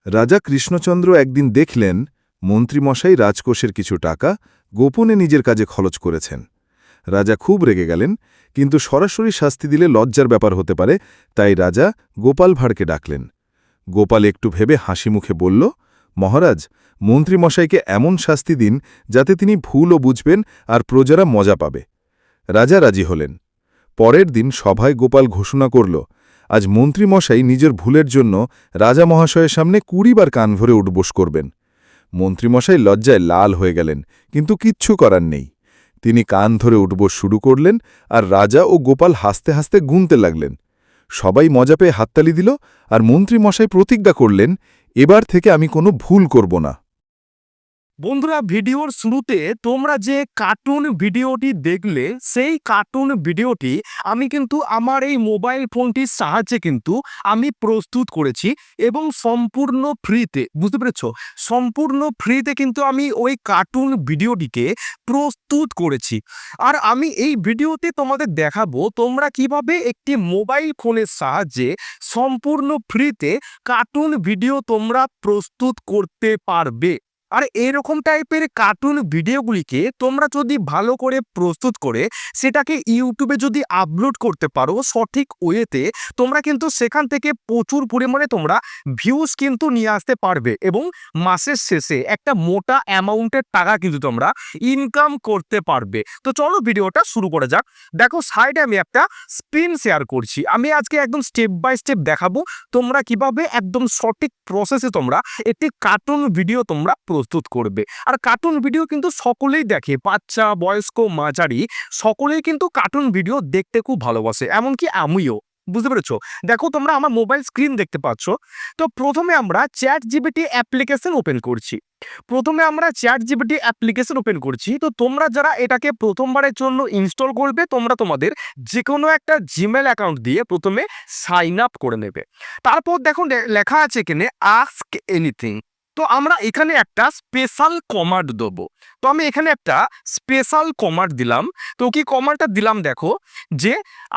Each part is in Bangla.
রাজা কৃষ্ণচন্দ্র একদিন দেখলেন মন্ত্রীমশাই রাজকোষের কিছু টাকা গোপনে নিজের কাজে খরচ করেছেন। রাজা খুব রেগে গেলেন, কিন্তু সরাসরি শাস্তি দিলে লজ্জার ব্যাপার হতে পারে, তাই রাজা গোপাল ভাঁড়কে ডাকলেন। গোপাল একটু ভেবে হাসি মুখে বলল, মহারাজ, মন্ত্রীমশাইকে এমন শাস্তি দিন যাতে তিনি ভুলও বুঝবেন আর প্রজারা মজা পাবে। রাজা রাজি হলেন। পরের দিন সভায় গোপাল ঘোষণা করল, আজ মন্ত্রীমশাই নিজের ভুলের জন্য রাজা মহাশয়ের সামনে ২০ বার কান ভরে উঠবোস করবেন। মন্ত্রীমশাই লজ্জায় লাল হয়ে গেলেন, কিন্তু কিচ্ছু করার নেই। তিনি কান ধরে উঠবোস শুরু করলেন, আর রাজা ও গোপাল হাসতে হাসতে গুনতে লাগলেন। সবাই মজা পেয়ে হাততালি দিল, আর মন্ত্রীমশাই প্রতিজ্ঞা করলেন, এবার থেকে আমি কোনো ভুল করব না। বন্ধুরা, ভিডিওর শুরুতে তোমরা যে কার্টুন ভিডিওটি দেখলে, সেই কার্টুন ভিডিওটি আমি কিন্তু আমার এই মোবাইল ফোনটির সাহায্যে কিন্তু আমি প্রস্তুত করেছি এবং সম্পূর্ণ ফ্রিতে, বুঝতে পেরেছ? সম্পূর্ণ ফ্রিতে কিন্তু আমি ওই কার্টুন ভিডিওটিকে প্রস্তুত করেছি। আর আমি এই ভিডিওতে তোমাদের দেখাবো তোমরা কিভাবে একটি মোবাইল ফোনের সাহায্যে সম্পূর্ণ ফ্রিতে কার্টুন ভিডিও তোমরা প্রস্তুত করতে পারবে। আর এরকম টাইপের কার্টুন ভিডিওগুলিকে তোমরা যদি ভালো করে প্রস্তুত করে সেটাকে ইউটিউবে যদি আপলোড করতে পারো সঠিক ওয়েতে, তোমরা কিন্তু সেখান থেকে প্রচুর পরিমাণে তোমরা ভিউজ কিন্তু নিয়ে আসতে পারবে এবং মাসের শেষে একটা মোটা অ্যামাউন্টের টাকা কিন্তু তোমরা ইনকাম করতে পারবে। তো চলো ভিডিওটা শুরু করা যাক। দেখো, সাইডে আমি একটা স্ক্রিন শেয়ার করছি। আমি আজকে একদম স্টেপ বাই স্টেপ দেখাবো তোমরা কিভাবে একদম সঠিক প্রসেসে তোমরা একটি কার্টুন ভিডিও তোমরা প্রস্তুত করবে। আর কার্টুন ভিডিও কিন্তু সকলেই দেখে, বাচ্চা, বয়স্ক, মাঝারি সকলেই কিন্তু কার্টুন ভিডিও দেখতে খুব ভালোবাসে, এমনকি আমিও। বুঝতে পেরেছো? দেখো, তোমরা আমার মোবাইল স্ক্রিন দেখতে পাচ্ছ। তো প্রথমে আমরা চ্যাট জিপিটি অ্যাপ্লিকেশন ওপেন করছি। তো তোমরা যারা এটাকে প্রথমবারের জন্য ইনস্টল করবে, তোমরা তোমাদের যে কোনো একটা জিমেল অ্যাকাউন্ট দিয়ে প্রথমে সাইন আপ করে নেবে। তারপর দেখো লেখা আছে এখানে আস্ক এনিথিং। তো আমরা এখানে একটা স্পেশাল কমান্ড দেবো। তো আমি এখানে একটা স্পেশাল কমান্ড দিলাম। তো কি কমান্ডটা দিলাম দেখো, যে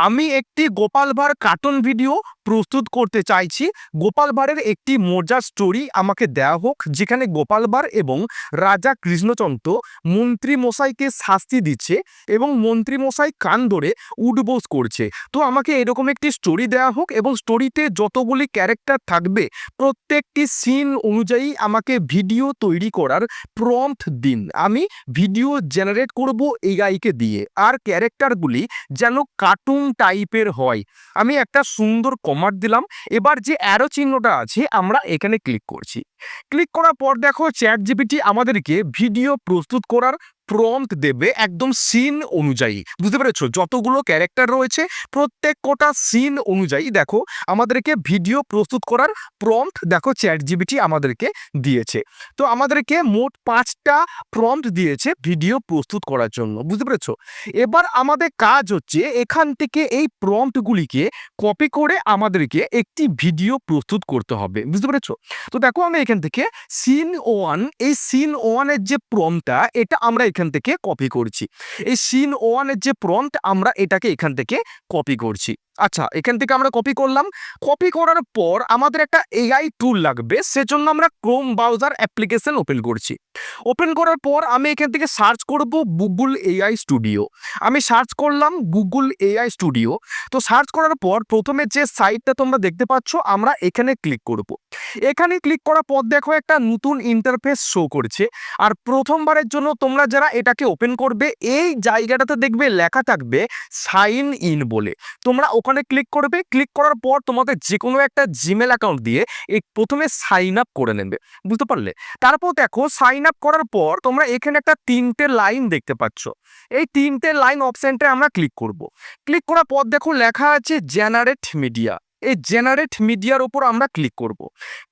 আমি একটি গোপাল ভাঁড় কার্টুন ভিডিও প্রস্তুত করতে চাইছি। গোপাল ভাঁড়ের একটি মজার স্টোরি আমাকে দেওয়া হোক, যেখানে গোপাল ভাঁড় এবং রাজা কৃষ্ণচন্দ্র মন্ত্রী মশাইকে শাস্তি দিচ্ছে এবং মন্ত্রী মশাই কান ধরে উঠবোস করছে। তো আমাকে এরকম একটি স্টোরি দেওয়া হোক এবং স্টোরিতে যতগুলি ক্যারেক্টার থাকবে প্রত্যেকটি সিন অনুযায়ী আমাকে ভিডিও তৈরি করার প্রম্পট দিন। আমি ভিডিও জেনারেট করব এআইকে দিয়ে, আর ক্যারেক্টারগুলি যেন কার্টুন টাইপের হয়। আমি একটা সুন্দর কমান্ড দিলাম। এবার যে অ্যারো চিহ্নটা আছে আমরা এখানে ক্লিক করছি। ক্লিক করার পর দেখো চ্যাট জিপিটি আমাদেরকে ভিডিও প্রস্তুত করার প্রম্পট দেবে একদম সিন অনুযায়ী। বুঝতে পেরেছো? যতগুলো ক্যারেক্টার রয়েছে প্রত্যেক কটা সিন অনুযায়ী দেখো আমাদেরকে ভিডিও প্রস্তুত করার প্রম্পট দেখো চ্যাট জিপিটি আমাদেরকে দিয়েছে। তো আমাদেরকে মোট 5টা প্রম্পট দিয়েছে ভিডিও প্রস্তুত করার জন্য। বুঝতে পেরেছো? এবার আমাদের কাজ হচ্ছে এখান থেকে এই প্রম্পটগুলিকে কপি করে আমাদেরকে একটি ভিডিও প্রস্তুত করতে হবে। বুঝতে পেরেছো? তো দেখো আমি এখান থেকে সিন 1, এই সিন 1 এর যে প্রম্পটটা এটা আমরা এখান থেকে কপি করছি। এই সিন 1 এর যে প্রম্পট আমরা এটাকে এখান থেকে কপি করছি। আচ্ছা, এখান থেকে আমরা কপি করলাম। কপি করার পর আমাদের একটা এআই টুল লাগবে, সেজন্য আমরা ক্রোম ব্রাউজার অ্যাপ্লিকেশন ওপেন করছি। ওপেন করার পর আমি এখান থেকে সার্চ করব গুগল এআই স্টুডিও। আমি সার্চ করলাম গুগল এআই স্টুডিও। তো সার্চ করার পর প্রথমে যে সাইটটা তোমরা দেখতে পাচ্ছ আমরা এখানে ক্লিক করব। এখানে ক্লিক করার পর দেখো একটা নতুন ইন্টারফেস শো করছে। আর প্রথমবারের জন্য তোমরা যারা এটাকে ওপেন করবে এই জায়গাটাতে দেখবে লেখা থাকবে সাইন ইন বলে। তোমরা ওখানে ক্লিক করবে। ক্লিক করার পর তোমাদের যে কোনো একটা জিমেল অ্যাকাউন্ট দিয়ে এই প্রথমে সাইন আপ করে নেবে। বুঝতে পারলে? তারপর দেখো সাইন আপ করার পর তোমরা এখানে একটা 3টে লাইন দেখতে পাচ্ছ। এই 3টে লাইন অপশনটা আমরা ক্লিক করব। ক্লিক করার পর দেখো লেখা আছে জেনারেট মিডিয়া। এই জেনারেট মিডিয়ার উপর আমরা ক্লিক করব।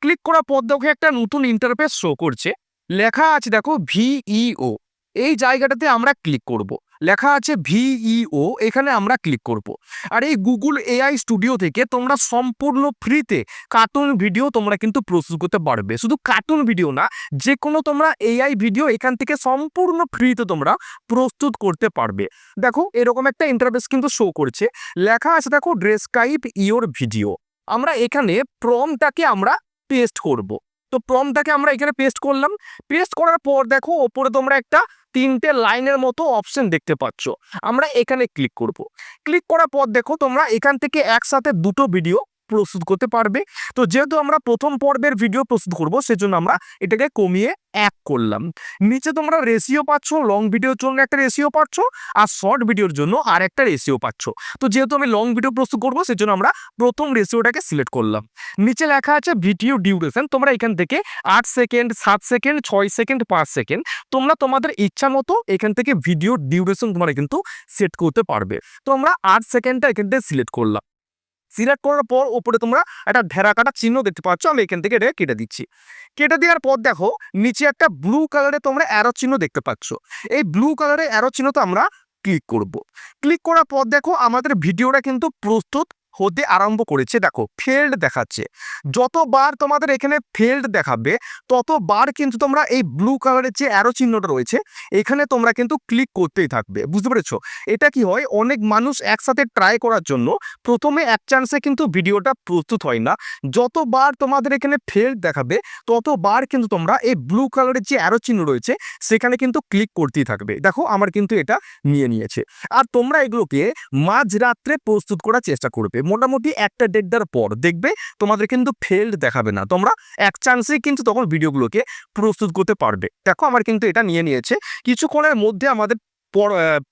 ক্লিক করার পর দেখো একটা নতুন ইন্টারফেস শো করছে। লেখা আছে দেখো ভিইও। এই জায়গাটাতে আমরা ক্লিক করব। লেখা আছে ভিইও, এখানে আমরা ক্লিক করব। আর এই গুগল এআই স্টুডিও থেকে তোমরা সম্পূর্ণ ফ্রিতে কার্টুন ভিডিও তোমরা কিন্তু প্রস্তুত করতে পারবে। শুধু কার্টুন ভিডিও না, যে কোনো তোমরা এআই ভিডিও এখান থেকে সম্পূর্ণ ফ্রিতে তোমরা প্রস্তুত করতে পারবে। দেখো এরকম একটা ইন্টারফেস কিন্তু শো করছে। লেখা আছে দেখো ডেসক্রাইব ইওর ভিডিও। আমরা এখানে প্রম্পটটাকে আমরা পেস্ট করব। তো প্রম্পটটাকে আমরা এখানে পেস্ট করলাম। পেস্ট করার পর দেখো ওপরে তোমরা একটা 3টে লাইনের মতো অপশন দেখতে পাচ্ছ। আমরা এখানে ক্লিক করব। ক্লিক করার পর দেখো তোমরা এখান থেকে একসাথে দুটো ভিডিও প্রস্তুত করতে পারবে। তো যেহেতু আমরা প্রথম পর্বের ভিডিও প্রস্তুত করব, সেজন্য আমরা এটাকে কমিয়ে 1 করলাম। নিচে তোমরা রেশিও পাচ্ছ, লং ভিডিওর জন্য একটা রেশিও পাচ্ছ, আর শর্ট ভিডিওর জন্য আর একটা রেশিও পাচ্ছ। তো যেহেতু আমি লং ভিডিও প্রস্তুত করব, সেজন্য আমরা প্রথম রেশিওটাকে সিলেক্ট করলাম। নিচে লেখা আছে ভিডিও ডিউরেশন, তোমরা এখান থেকে 8 সেকেন্ড, 7 সেকেন্ড, 6 সেকেন্ড, 5 সেকেন্ড তোমরা তোমাদের ইচ্ছা মতো এখান থেকে ভিডিও ডিউরেশন তোমরা কিন্তু সেট করতে পারবে। তো আমরা 8 সেকেন্ডটা এখান থেকে সিলেক্ট করলাম। সিলেক্ট করার পর উপরে তোমরা একটা ঢেরা কাটা চিহ্ন দেখতে পাচ্ছ, আমি এখান থেকে এটা কেটে দিচ্ছি। কেটে দেওয়ার পর দেখো নিচে একটা ব্লু কালারে তোমরা অ্যারো চিহ্ন দেখতে পাচ্ছ। এই ব্লু কালারে অ্যারো চিহ্নতে আমরা ক্লিক করব। ক্লিক করার পর দেখো আমাদের ভিডিওটা কিন্তু প্রস্তুত হতে আরম্ভ করেছে। দেখো ফেল্ড দেখাচ্ছে। যতবার তোমাদের এখানে ফেল্ড দেখাবে ততবার কিন্তু তোমরা এই ব্লু কালারের যে অ্যারো চিহ্নটা রয়েছে এখানে তোমরা কিন্তু ক্লিক করতেই থাকবে। বুঝতে পেরেছো? এটা কি হয়, অনেক মানুষ একসাথে ট্রাই করার জন্য প্রথমে এক চান্সে কিন্তু ভিডিওটা প্রস্তুত হয় না। যতবার তোমাদের এখানে ফেল্ড দেখাবে ততবার কিন্তু তোমরা এই ব্লু কালারের যে অ্যারো চিহ্ন রয়েছে সেখানে কিন্তু ক্লিক করতেই থাকবে। দেখো আমার কিন্তু এটা নিয়ে নিয়েছে। আর তোমরা এগুলোকে মাঝরাত্রে প্রস্তুত করার চেষ্টা করবে। মোটামুটি 1টা-1.5টার পর দেখবে তোমাদের কিন্তু ফেল্ড দেখাবে না, তোমরা এক চান্সেই কিন্তু তখন ভিডিওগুলোকে প্রস্তুত করতে পারবে। দেখো আমার কিন্তু এটা নিয়ে নিয়েছে। কিছুক্ষণের মধ্যে আমাদের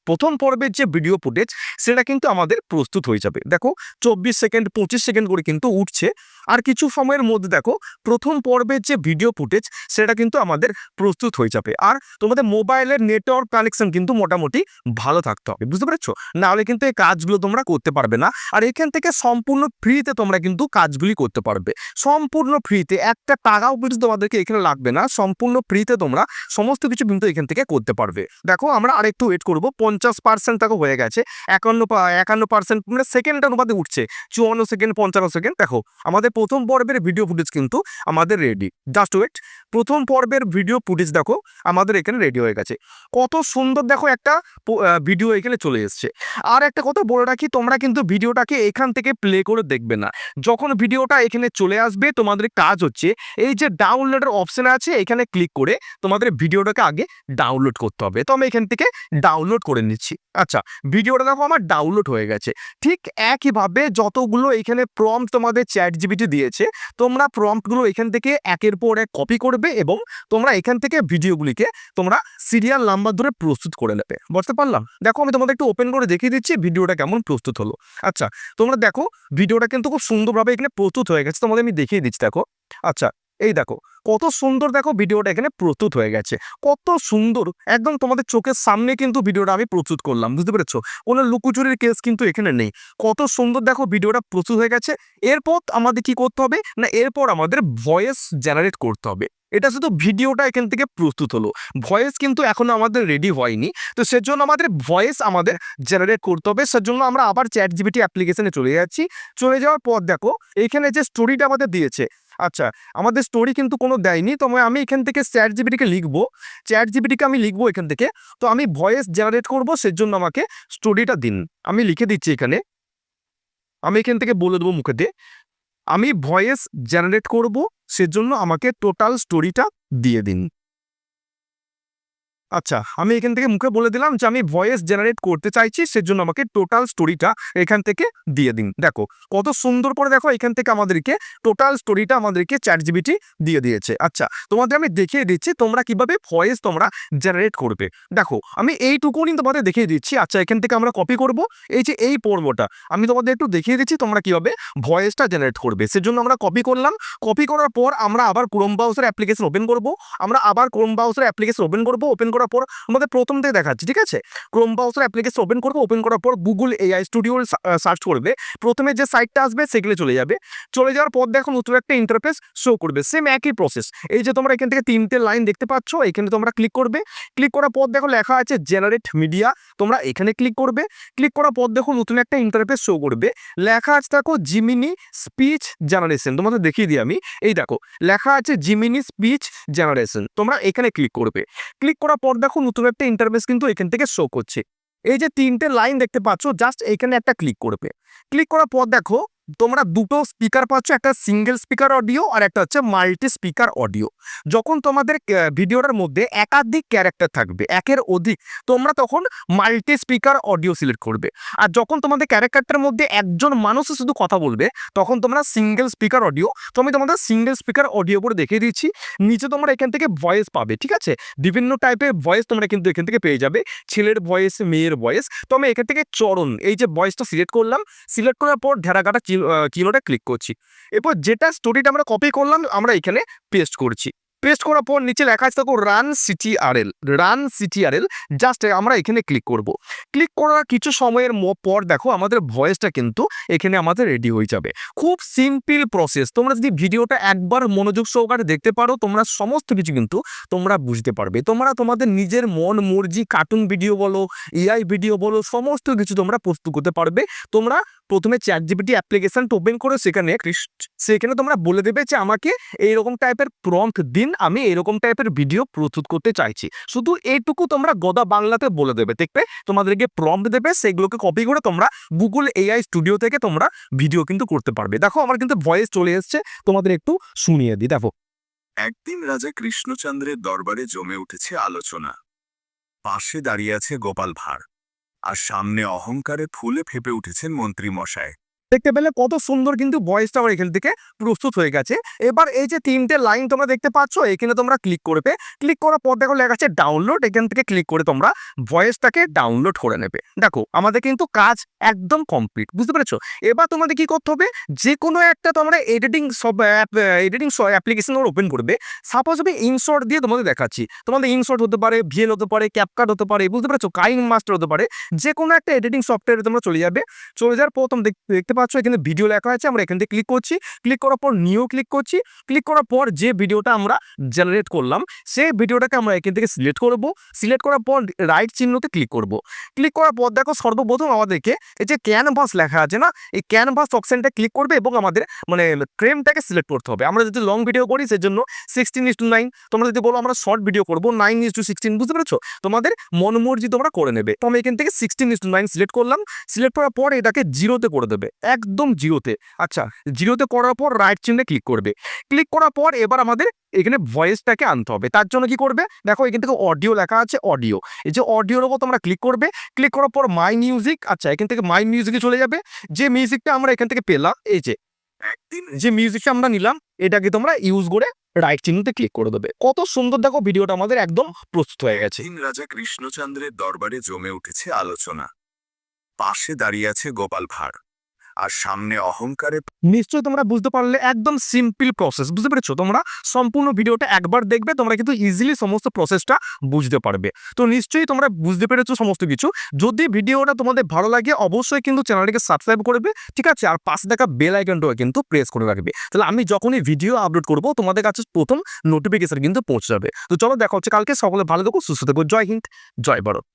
প্রথম পর্বের যে ভিডিও ফুটেজ সেটা কিন্তু আমাদের প্রস্তুত হয়ে যাবে। দেখো 24 সেকেন্ড 25 সেকেন্ড করে কিন্তু উঠছে। আর কিছু সময়ের মধ্যে দেখো প্রথম পর্বের যে ভিডিও ফুটেজ সেটা কিন্তু আমাদের প্রস্তুত হয়ে যাবে। আর তোমাদের মোবাইলের নেটওয়ার্ক কানেকশন কিন্তু মোটামুটি ভালো থাকতে হবে। বুঝতে পেরেছো? নাহলে কিন্তু এই কাজগুলো তোমরা করতে পারবে না। আর এখান থেকে সম্পূর্ণ ফ্রিতে তোমরা কিন্তু কাজগুলি করতে পারবে। সম্পূর্ণ ফ্রিতে, একটা টাকাও কিন্তু তোমাদেরকে এখানে লাগবে না। সম্পূর্ণ ফ্রিতে তোমরা সমস্ত কিছু কিন্তু এখান থেকে করতে পারবে। দেখো আমরা আরেকটু ওয়েট করব। 50% দেখো হয়ে গেছে। 51% মানে সেকেন্ড অনুপাতে উঠছে। 54 সেকেন্ড, 55 সেকেন্ড। দেখো আমাদের প্রথম পর্বের ভিডিও ফুটেজ কিন্তু আমাদের রেডি। Just wait. প্রথম পর্বের ভিডিও ফুটেজ দেখো আমাদের এখানে রেডি হয়ে গেছে। কত সুন্দর দেখো একটা ভিডিও এখানে চলে এসছে। আর একটা কথা বলে রাখি, তোমরা কিন্তু ভিডিওটাকে এখান থেকে প্লে করে দেখবে না। যখন ভিডিওটা এখানে চলে আসবে তোমাদের কাজ হচ্ছে এই যে ডাউনলোডের অপশন আছে এখানে ক্লিক করে তোমাদের ভিডিওটাকে আগে ডাউনলোড করতে হবে। তো আমি এখান থেকে ডাউনলোড করে নিচ্ছি। আচ্ছা, ভিডিওটা দেখো আমার ডাউনলোড হয়ে গেছে। ঠিক একইভাবে যতগুলো এখানে প্রম্পট তোমাদের ChatGPT দিয়েছে তোমরা প্রম্পটগুলো এখান থেকে একের পর এক কপি করবে এবং তোমরা এখান থেকে ভিডিওগুলিকে তোমরা সিরিয়াল নাম্বার ধরে প্রস্তুত করে নেবে। বুঝতে পারলাম? দেখো আমি তোমাদের একটু ওপেন করে দেখিয়ে দিচ্ছি ভিডিওটা কেমন প্রস্তুত হলো। আচ্ছা, তোমরা দেখো ভিডিওটা কিন্তু খুব সুন্দরভাবে এখানে প্রস্তুত হয়ে গেছে। তোমাদের আমি দেখিয়ে দিচ্ছি। দেখো আচ্ছা, এই দেখো কত সুন্দর দেখো ভিডিওটা এখানে প্রস্তুত হয়ে গেছে। কত সুন্দর, একদম তোমাদের চোখের সামনে কিন্তু ভিডিওটা আমি প্রস্তুত করলাম। বুঝতে পেরেছো? কোনো লুকোচুরির কেস কিন্তু এখানে নেই। কত সুন্দর দেখো ভিডিওটা প্রস্তুত হয়ে গেছে। এরপর আমাদের কি করতে হবে না, এরপর আমাদের ভয়েস জেনারেট করতে হবে। এটা শুধু ভিডিওটা এখান থেকে প্রস্তুত হলো, ভয়েস কিন্তু এখনো আমাদের রেডি হয়নি। তো সেজন্য আমাদের ভয়েস আমাদের জেনারেট করতে হবে। সেজন্য আমরা আবার ChatGPT অ্যাপ্লিকেশনে চলে যাচ্ছি। চলে যাওয়ার পর দেখো এখানে যে স্টোরিটা আমাদের দিয়েছে, আচ্ছা আমাদের স্টোরি কিন্তু কোনো দেয়নি। তো আমি এখান থেকে ChatGPT-কে লিখবো, ChatGPT-কে আমি লিখবো এখান থেকে। তো আমি ভয়েস জেনারেট করবো, সেজন্য আমাকে স্টোরিটা দিন। আমি লিখে দিচ্ছি এখানে, আমি এখান থেকে বলে দেবো মুখে দিয়ে আমি ভয়েস জেনারেট করব, সেজন্য আমাকে টোটাল স্টোরিটা দিয়ে দিন। আচ্ছা, আমি এখান থেকে মুখে বলে দিলাম যে আমি ভয়েস জেনারেট করতে চাইছি, সেজন্য আমাকে টোটাল স্টোরিটা এখান থেকে দিয়ে দিন। দেখো কত সুন্দর করে দেখো এখান থেকে আমাদেরকে টোটাল স্টোরিটা আমাদেরকে ChatGPT দিয়ে দিয়েছে। আচ্ছা, তোমাদের আমি দেখিয়ে দিচ্ছি তোমরা কিভাবে ভয়েস তোমরা জেনারেট করবে। দেখো আমি এইটুকুনি তোমাদের দেখিয়ে দিচ্ছি। আচ্ছা, এখান থেকে আমরা কপি করব এই যে এই পর্বটা, আমি তোমাদের একটু দেখিয়ে দিচ্ছি তোমরা কিভাবে ভয়েসটা জেনারেট করবে। সেজন্য আমরা কপি করলাম। কপি করার পর আমরা আবার ক্রোম ব্রাউজার অ্যাপ্লিকেশন ওপেন করব। আমরা আবার ক্রোম ব্রাউজার অ্যাপ্লিকেশন ওপেন করব। ওপেন করার পর আমাদের প্রথম থেকে দেখাচ্ছি, ঠিক আছে? ক্রোম ব্রাউজার অ্যাপ্লিকেশন ওপেন করব। ওপেন করার পর গুগল AI স্টুডিও সার্চ করবে। প্রথমে যে সাইটটা আসবে সেগুলো চলে যাবে। চলে যাওয়ার পর দেখো নতুন একটা ইন্টারফেস শো করবে। সেম একই প্রসেস। এই যে তোমরা এখান থেকে 3টে লাইন দেখতে পাচ্ছ, এখানে তোমরা ক্লিক করবে। ক্লিক করার পর দেখো লেখা আছে জেনারেট মিডিয়া, তোমরা এখানে ক্লিক করবে। ক্লিক করার পর দেখো নতুন একটা ইন্টারফেস শো করবে। লেখা আছে দেখো জিমিনি স্পিচ জেনারেশন, তোমাদের দেখিয়ে দিই আমি। এই দেখো লেখা আছে জিমিনি স্পিচ জেনারেশন, তোমরা এখানে ক্লিক করবে। ক্লিক করার পর দেখো নতুন একটা ইন্টারফেস কিন্তু এখান থেকে শো করছে। এই যে 3টে লাইন দেখতে পাচ্ছ, জাস্ট এখানে একটা ক্লিক করবে। ক্লিক করার পর দেখো তোমরা দুটো স্পিকার পাচ্ছ, একটা সিঙ্গেল স্পিকার অডিও আর একটা হচ্ছে মাল্টি স্পিকার অডিও। যখন তোমাদের ভিডিওটার মধ্যে একাধিক ক্যারেক্টার থাকবে, একের অধিক, তোমরা তখন মাল্টি স্পিকার অডিও সিলেক্ট করবে। আর যখন তোমাদের ক্যারেক্টারটার মধ্যে একজন মানুষও শুধু কথা বলবে, তখন তোমরা সিঙ্গেল স্পিকার অডিও। তো আমি তোমাদের সিঙ্গেল স্পিকার অডিও করে দেখিয়ে দিচ্ছি। নিচে তোমরা এখান থেকে ভয়েস পাবে, ঠিক আছে, বিভিন্ন টাইপের ভয়েস তোমরা কিন্তু এখান থেকে পেয়ে যাবে, ছেলের ভয়েস, মেয়ের ভয়েস। তো আমি এখান থেকে চরণ এই যে ভয়েসটা সিলেক্ট করলাম, সিলেক্ট করার পর ঢেরাকাটা কিলোটা ক্লিক করছি। এরপর যেটা স্টোরিটা আমরা কপি করলাম আমরা এখানে পেস্ট করছি। পেস্ট করার পর নিচে লেখা আছে দেখো run Ctrl, run Ctrl. Just আমরা এখানে ক্লিক করব। ক্লিক করার কিছু সময়ের পর দেখো আমাদের ভয়েসটা কিন্তু এখানে আমাদের রেডি হয়ে যাবে। খুব সিম্পল প্রসেস। তোমরা যদি ভিডিওটা একবার মনোযোগ সহকারে দেখতে পারো, তোমরা সমস্ত কিছু কিন্তু তোমরা বুঝতে পারবে। তোমরা তোমাদের নিজের মন মর্জি কার্টুন ভিডিও বলো, এআই ভিডিও বলো, সমস্ত কিছু তোমরা প্রস্তুত করতে পারবে। তোমরা প্রথমে ChatGPT অ্যাপ্লিকেশনটা ওপেন করে সেখানে তোমরা বলে দেবে যে আমাকে এইরকম টাইপের প্রম্পট দিন, আমি এরকম টাইপের ভিডিও প্রস্তুত করতে চাইছি। শুধু এইটুকু তোমরা গোদা বাংলাতে বলে দেবে, দেখবে তোমাদেরকে প্রম্পট দেবে, সেগুলোকে কপি করে তোমরা গুগল এআই স্টুডিও থেকে তোমরা ভিডিও কিন্তু করতে পারবে। দেখো আমার কিন্তু ভয়েস চলে এসছে, তোমাদের একটু শুনিয়ে দিই। দেখো, একদিন রাজা কৃষ্ণচন্দ্রের দরবারে জমে উঠেছে আলোচনা। পাশে দাঁড়িয়ে আছে গোপাল ভাঁড়, আর সামনে অহংকারে ফুলে ফেপে উঠেছেন মন্ত্রী মশাই। দেখতে পেলে কত সুন্দর কিন্তু ভয়েসটা আমার এখান থেকে প্রস্তুত হয়ে গেছে। এবার এই যে তিনটে লাইন তোমরা দেখতে পাচ্ছ, এখানে তোমরা ক্লিক করবে। ক্লিক করার পর দেখো লেখা আছে ডাউনলোড, এখান থেকে ক্লিক করে তোমরা ভয়েসটাকে ডাউনলোড করে নেবে। দেখো আমাদের কিন্তু কাজ একদম কমপ্লিট, বুঝতে পেরেছো? এবার তোমাদের কি করতে হবে, যে কোনো একটা তোমরা এডিটিং অ্যাপ্লিকেশন ওপেন করবে। সাপোজ আমি ইনশর্ট দিয়ে তোমাদের দেখাচ্ছি, তোমাদের ইনশর্ট হতে পারে, ভিএল হতে পারে, ক্যাপকাট হতে পারে, বুঝতে পেরেছো, কাইন মাস্টার হতে পারে। যে কোনো একটা এডিটিং সফটওয়্যারে তোমরা চলে যাবে। চলে যাওয়ার পর তোমরা দেখতে পাচ্ছ এখানে ভিডিও লেখা আছে, আমরা এখান থেকে ক্লিক করছি। ক্লিক করার পর নিউ ক্লিক করছি। ক্লিক করার পর যে ভিডিওটা আমরা জেনারেট করলাম সেই ভিডিওটাকে আমরা এখান থেকে সিলেক্ট করব। সিলেক্ট করার পর রাইট চিহ্নতে ক্লিক করব। ক্লিক করার পর দেখো সর্বপ্রথম আমাদেরকে এই যে ক্যানভাস লেখা আছে না, এই ক্যানভাস অপশনটা ক্লিক করবে এবং আমাদের মানে ফ্রেমটাকে সিলেক্ট করতে হবে। আমরা যদি লং ভিডিও করি সেজন্য 16:9, তোমরা যদি বলো আমরা শর্ট ভিডিও করবো 9:16, বুঝতে পেরেছো? তোমাদের মনমর্জি তোমরা করে নেবে। তো আমি এখান থেকে 16:9 সিলেক্ট করলাম। সিলেক্ট করার পর এটাকে জিরোতে করে দেবে, একদম জিরোতে। আচ্ছা, জিরোতে করার পর রাইট চিহ্নে ক্লিক করবে। ক্লিক করার পর এবার আমাদের এখানে ভয়েসটাকে আনতে হবে। তার জন্য কি করবে, দেখো এখান থেকে অডিও লেখা আছে, অডিও, এই যে অডিওর উপর তোমরা ক্লিক করবে। ক্লিক করার পর মাই মিউজিক, আচ্ছা এখান থেকে মাই মিউজিকে চলে যাবে। যে মিউজিকটা আমরা এখান থেকে পেলাম, এই যে মিউজিকটা আমরা নিলাম, এটাকে তোমরা ইউজ করে রাইট চিহ্নতে ক্লিক করে দেবে। কত সুন্দর দেখো ভিডিওটা আমাদের একদম প্রস্তুত হয়ে গেছে। একদিন রাজা কৃষ্ণচন্দ্রের দরবারে জমে উঠেছে আলোচনা। পাশে দাঁড়িয়ে আছে গোপাল ভাঁড়, আর সামনে অহংকারে নিশ্চয়ই তোমরা বুঝতে পারলে, একদম সিম্পল প্রসেস, বুঝতে পেরেছো? তোমরা সম্পূর্ণ ভিডিওটা একবার দেখবে, তোমরা কিন্তু ইজিলি সমস্ত প্রসেসটা বুঝতে পারবে। তো নিশ্চয়ই তোমরা বুঝতে পেরেছো সমস্ত কিছু। যদি ভিডিওটা তোমাদের ভালো লাগে অবশ্যই কিন্তু চ্যানেলটিকে সাবস্ক্রাইব করবে, ঠিক আছে? আর পাশে থাকা বেল আইকনটাও কিন্তু প্রেস করে রাখবে, তাহলে আমি যখনই ভিডিও আপলোড করব তোমাদের কাছে প্রথম নোটিফিকেশন কিন্তু পৌঁছে যাবে। তো চলো দেখা হচ্ছে কালকে। সকলে ভালো থেকো, সুস্থ থেকো। জয় হিন্দ, জয় ভারত।